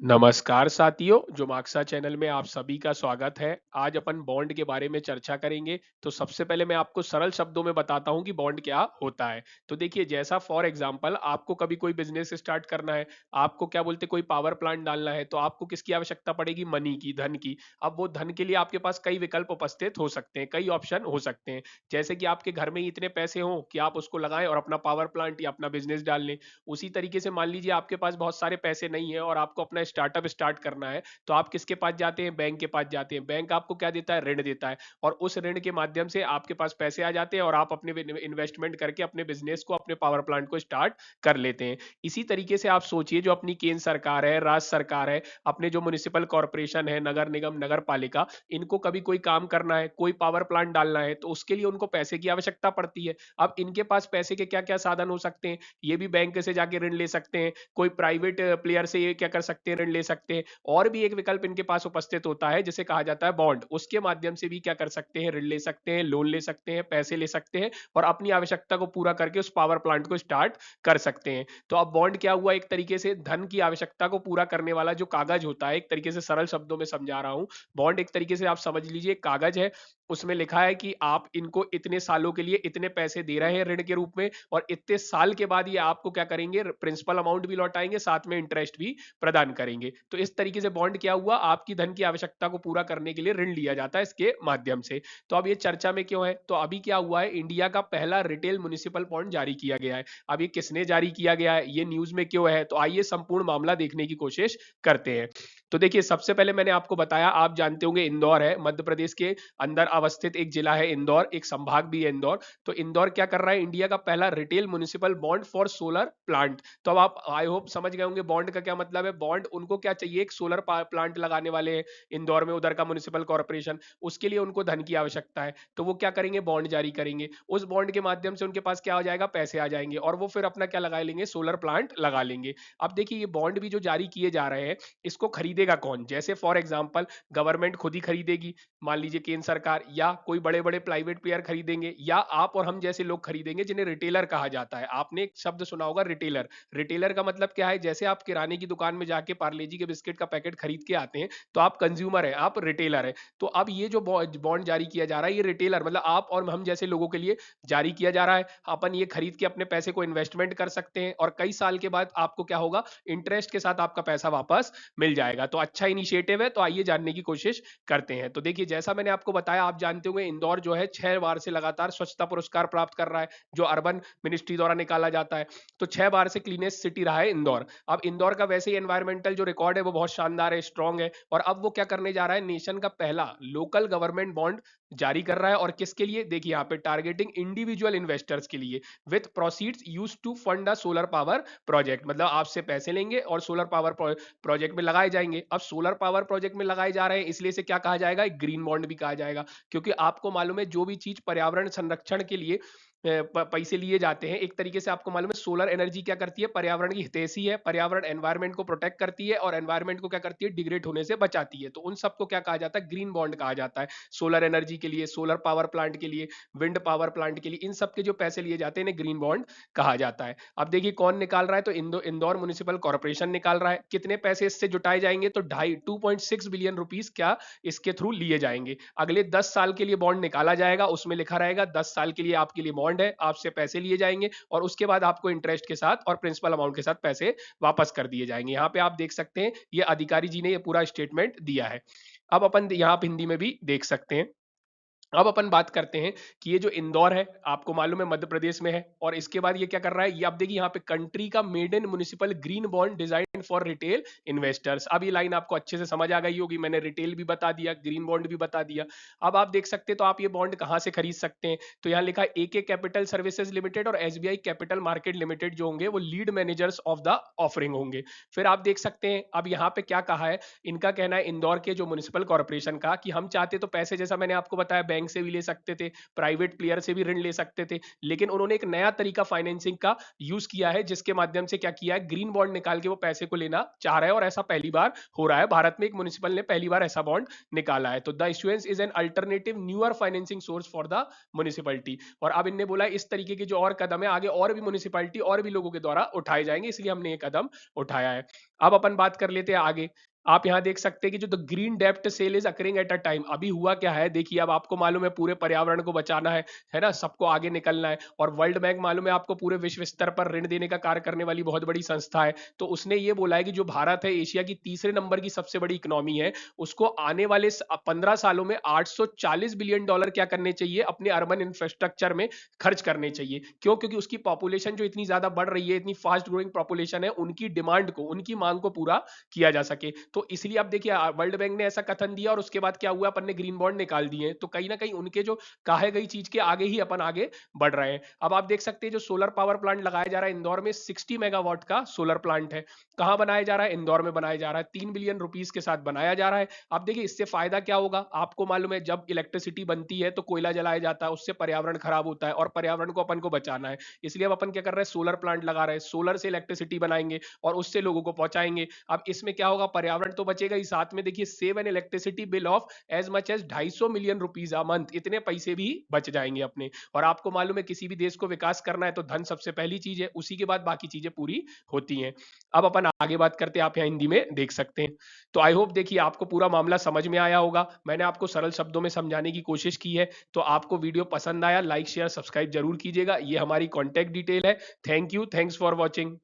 नमस्कार साथियों, जो मार्क्सा चैनल में आप सभी का स्वागत है। आज अपन बॉन्ड के बारे में चर्चा करेंगे। तो सबसे पहले मैं आपको सरल शब्दों में बताता हूं कि बॉन्ड क्या होता है। तो देखिए, जैसा फॉर एग्जांपल आपको कभी कोई बिजनेस स्टार्ट करना है, आपको क्या बोलते कोई पावर प्लांट डालना है, तो आपको किसकी आवश्यकता पड़ेगी? मनी की, धन की। अब वो धन के लिए आपके पास कई विकल्प उपस्थित हो सकते हैं, कई ऑप्शन हो सकते हैं। जैसे कि आपके घर में ही इतने पैसे हों कि आप उसको लगाएं और अपना पावर प्लांट या अपना बिजनेस डाल लें। उसी तरीके से मान लीजिए आपके पास बहुत सारे पैसे नहीं है और आपको अपना स्टार्टअप स्टार्ट करना है, तो आप किसके पास जाते हैं? बैंक के पास जाते हैं। बैंक आपको क्या देता है? ऋण देता है। और उस ऋण के माध्यम से आपके पास पैसे आ जाते हैं और आप अपने इन्वेस्टमेंट करके अपने बिजनेस को, अपने पावर प्लांट को स्टार्ट कर लेते हैं। इसी तरीके से आप सोचिए, जो अपनी केंद्र सरकार है, राज्य सरकार है, अपने जो म्युनिसिपल कॉर्पोरेशन है, नगर निगम, नगर पालिका, इनको कभी कोई काम करना है, कोई पावर प्लांट डालना है, तो उसके लिए उनको पैसे की आवश्यकता पड़ती है। अब इनके पास पैसे के क्या क्या साधन हो सकते हैं? ये भी बैंक से जाके ऋण ले सकते हैं, कोई प्राइवेट प्लेयर से ये क्या कर सकते हैं? ऋण ले सकते हैं। और भी एक विकल्प इनके पास उपस्थित होता है जिसे कहा जाता है बॉन्ड। उसके माध्यम से भी क्या कर सकते हैं? ऋण ले सकते हैं, लोन ले सकते हैं, पैसे ले सकते हैं और अपनी आवश्यकता को पूरा करके उस पावर प्लांट को स्टार्ट कर सकते हैं। तो अब बॉन्ड क्या हुआ? एक तरीके से धन की आवश्यकता को पूरा करने वाला जो कागज होता है, एक तरीके से सरल शब्दों में समझा रहा हूं। बॉन्ड एक तरीके से आप समझ लीजिए कागज है। उसमें लिखा है कि आप इनको इतने सालों के लिए इतने पैसे दे रहे हैं ऋण के रूप में, और इतने साल के बाद ये आपको क्या करेंगे? प्रिंसिपल अमाउंट भी लौटाएंगे, साथ में इंटरेस्ट भी प्रदान करेंगे। तो इस तरीके से बॉन्ड क्या हुआ? आपकी धन की आवश्यकता को पूरा करने के लिए ऋण लिया जाता है इसके माध्यम से। तो अब ये चर्चा में क्यों है? तो अभी क्या हुआ है, इंडिया का पहला रिटेल म्युनिसिपल बॉन्ड जारी किया गया है। अब ये किसने जारी किया गया है, ये न्यूज में क्यों है, तो आइए संपूर्ण मामला देखने की कोशिश करते हैं। तो देखिए, सबसे पहले मैंने आपको बताया, आप जानते होंगे इंदौर है मध्य प्रदेश के अंदर अवस्थित एक जिला है इंदौर, एक संभाग भी है इंदौर। तो इंदौर क्या कर रहा है? इंडिया का पहला retail municipal bond for solar plant. तो अब आप आई होप समझ गए होंगे बॉन्ड का क्या मतलब है। बॉन्ड उनको क्या चाहिए? एक सोलर प्लांट लगाने वाले हैं इंदौर में, उधर का म्युनिसिपल कॉर्पोरेशन, उसके लिए उनको धन की आवश्यकता है। तो वो क्या करेंगे? बॉन्ड जारी करेंगे। उस बॉन्ड के माध्यम से उनके पास क्या हो जाएगा? पैसे आ जाएंगे और वो फिर अपना क्या लगा लेंगे? सोलर प्लांट लगा लेंगे। अब देखिए, ये बॉन्ड भी जो जारी किए जा रहे हैं, इसको खरीदेगा कौन? जैसे फॉर एग्जाम्पल गवर्नमेंट खुद ही खरीदेगी, मान लीजिए केंद्र सरकार, या कोई बड़े बड़े प्राइवेट प्लेयर खरीदेंगे, या आप और हम जैसे लोग खरीदेंगे, जिन्हें रिटेलर कहा जाता है। आपने एक शब्द सुना होगा, रिटेलर। रिटेलर का मतलब क्या है? जैसे आप किराने की दुकान में जाके पार्ले जी के बिस्किट का पैकेट खरीद के आते हैं, तो आप कंज्यूमर है, आप रिटेलर है। तो अब ये जो बॉन्ड जारी किया जा रहा है, ये रिटेलर मतलब आप और हम जैसे लोगों के लिए जारी किया जा रहा है। अपन ये खरीद के अपने पैसे को इन्वेस्टमेंट कर सकते हैं और कई साल के बाद आपको क्या होगा? इंटरेस्ट के साथ आपका पैसा वापस मिल जाएगा। तो अच्छा इनिशिएटिव है। तो आइए जानने की कोशिश करते हैं। तो देखिए, जैसा मैंने आपको बताया, आप जानते होंगे इंदौर जो है 6 बार से लगातार स्वच्छता पुरस्कार प्राप्त कर रहा है, जो अर्बन मिनिस्ट्री द्वारा निकाला जाता है। तो 6 बार से क्लीनेस्ट सिटी रहा है इंदौर। अब इंदौर का वैसे ही एनवायरमेंटल जो रिकॉर्ड है वो बहुत शानदार है, स्ट्रांग है। और अब वो क्या करने जा रहा है? नेशन का पहला लोकल गवर्नमेंट बॉन्ड जारी कर रहा है। और किसके लिए? देखिए यहाँ पे टारगेटिंग इंडिविजुअल इन्वेस्टर्स के लिए, with proceeds used to fund a solar power project. मतलब आपसे पैसे लेंगे और सोलर पावर प्रोजेक्ट में लगाए जाएंगे। अब सोलर पावर प्रोजेक्ट में लगाए जा रहे हैं, इसलिए से क्या कहा जाएगा? एक ग्रीन बॉन्ड भी कहा जाएगा। क्योंकि आपको मालूम है, जो भी चीज पर्यावरण संरक्षण के लिए पैसे लिए जाते हैं, एक तरीके से आपको मालूम है सोलर एनर्जी क्या करती है? पर्यावरण की हितैषी है, पर्यावरण एनवायरमेंट को प्रोटेक्ट करती है और एनवायरमेंट को क्या करती है? डिग्रेड होने से बचाती है। तो उन सबको क्या कहा जाता है? ग्रीन बॉन्ड कहा जाता है। सोलर एनर्जी के लिए, सोलर पावर प्लांट के लिए, विंड पावर प्लांट के लिए, इन सब के जो पैसे लिए जाते हैं, इन्हें ग्रीन बॉन्ड कहा जाता है। अब देखिए कौन निकाल रहा है? तो इंदौर म्युनिसिपल कॉर्पोरेशन निकाल रहा है। कितने पैसे इससे जुटाए जाएंगे? तो 2.6 बिलियन रुपीस क्या इसके थ्रू लिए जाएंगे। अगले 10 साल के लिए बॉन्ड निकाला जाएगा, उसमें लिखा रहेगा 10 साल के लिए आपके लिए बॉन्ड है, आपसे पैसे लिए जाएंगे और उसके बाद आपको इंटरेस्ट के साथ और प्रिंसिपल अमाउंट के साथ पैसे वापस कर दिए जाएंगे। यहाँ पे आप देख सकते हैं, ये अधिकारी जी ने ये पूरा स्टेटमेंट दिया है। अब अपन यहाँ पे हिंदी में भी देख सकते हैं। अब अपन बात करते हैं कि ये जो इंदौर है, आपको मालूम है मध्य प्रदेश में है, और इसके बाद ये क्या कर रहा है? ये आप देखिए यहाँ पे, कंट्री का maiden municipal green bond design for retail investors. अब ये लाइन आपको अच्छे से समझ आ गई होगी, मैंने रिटेल भी बता दिया, ग्रीन बॉन्ड भी बता दिया। अब आप देख सकते हैं, तो आप ये बॉन्ड कहाँ से खरीद सकते हैं? तो यहाँ लिखा है एके कैपिटल सर्विसेज लिमिटेड और एसबीआई कैपिटल मार्केट लिमिटेड जो होंगे, वो lead managers of the offering होंगे। फिर आप देख सकते हैं, अब यहाँ पे क्या कहा है, इनका कहना है इंदौर के जो म्युनिसिपल कॉर्पोरेशन का, कि हम चाहते तो पैसे, जैसा मैंने आपको बताया, बैंक बैंक से भी ले सकते थे, प्राइवेट प्लेयर से भी ऋण ले सकते थे, लेकिन उन्होंने एक नया तरीका फाइनेंसिंग का यूज किया है, जिसके माध्यम से क्या किया है, ग्रीन बॉन्ड निकाल के वो पैसे को लेना चाह रहा है, और ऐसा पहली बार हो रहा है भारत में। एक म्युनिसिपल ने पहली बार ऐसा बॉन्ड निकाला है। तो the issuance is an alternative newer financing source for the municipality. और अब इनने बोला इस तरीके के जो और कदम है आगे और भी म्युनिसिपलिटी और भी लोगों के द्वारा उठाए जाएंगे, इसलिए हमने ये कदम उठाया है। अब अपन बात कर लेते हैं आगे। आप यहां देख सकते हैं कि जो द ग्रीन डेप्ट sale is occurring at a time. अभी हुआ क्या है देखिए, अब आपको मालूम है पूरे पर्यावरण को बचाना है ना, सबको आगे निकलना है, और वर्ल्ड बैंक मालूम है आपको पूरे विश्व स्तर पर ऋण देने का कार्य करने वाली बहुत बड़ी संस्था है। तो उसने ये बोला है कि जो भारत है एशिया की तीसरे नंबर की सबसे बड़ी इकोनॉमी है, उसको आने वाले 15 सालों में $840 बिलियन क्या करने चाहिए, अपने अर्बन इंफ्रास्ट्रक्चर में खर्च करने चाहिए। क्यों? क्योंकि उसकी पॉपुलेशन जो इतनी ज्यादा बढ़ रही है, इतनी फास्ट ग्रोइंग पॉपुलेशन है, उनकी डिमांड को, उनकी मांग को पूरा किया जा सके। तो इसलिए अब देखिए वर्ल्ड बैंक ने ऐसा कथन दिया, और उसके बाद क्या हुआ, अपन ने ग्रीन बॉन्ड निकाल दिए। तो कहीं ना कहीं उनके जो कहे गई चीज के आगे ही अपन आगे बढ़ रहे हैं। अब आप देख सकते हैं जो सोलर पावर प्लांट लगाया जा रहा है इंदौर में, 60 मेगावाट का सोलर प्लांट है। कहां बनाया जा रहा है? इंदौर में बनाया जा रहा है। 3 बिलियन रुपीस के साथ बनाया जा रहा है। अब देखिए इससे फायदा क्या होगा, आपको मालूम है जब इलेक्ट्रिसिटी बनती है तो कोयला जलाया जाता है, उससे पर्यावरण खराब होता है, और पर्यावरण को अपन को बचाना है। इसलिए अब अपन क्या कर रहे हैं, सोलर प्लांट लगा रहे हैं, सोलर से इलेक्ट्रिसिटी बनाएंगे और उससे लोगों को पहुंचाएंगे। अब इसमें क्या होगा, पर्यावरण तो बचेगा ही, साथ में देखिए save an electricity bill of as much as 250 million rupees a month, इतने पैसे भी बच जाएंगे अपने। और आपको मालूम है किसी भी देश को विकास करना है तो धन सबसे पहली चीज है, उसी के बाद बाकी चीजें पूरी होती हैं। अब अपन आगे बात करते हैं, आप यहाँ हिंदी में देख सकते हैं। तो आई होप देखिए आपको पूरा मामला समझ में आया होगा, मैंने आपको सरल शब्दों में समझाने की कोशिश की है। तो आपको वीडियो पसंद आया, लाइक शेयर सब्सक्राइब जरूर कीजिएगा, ये हमारी कॉन्टैक्ट डिटेल है। Thank you, thanks for watching.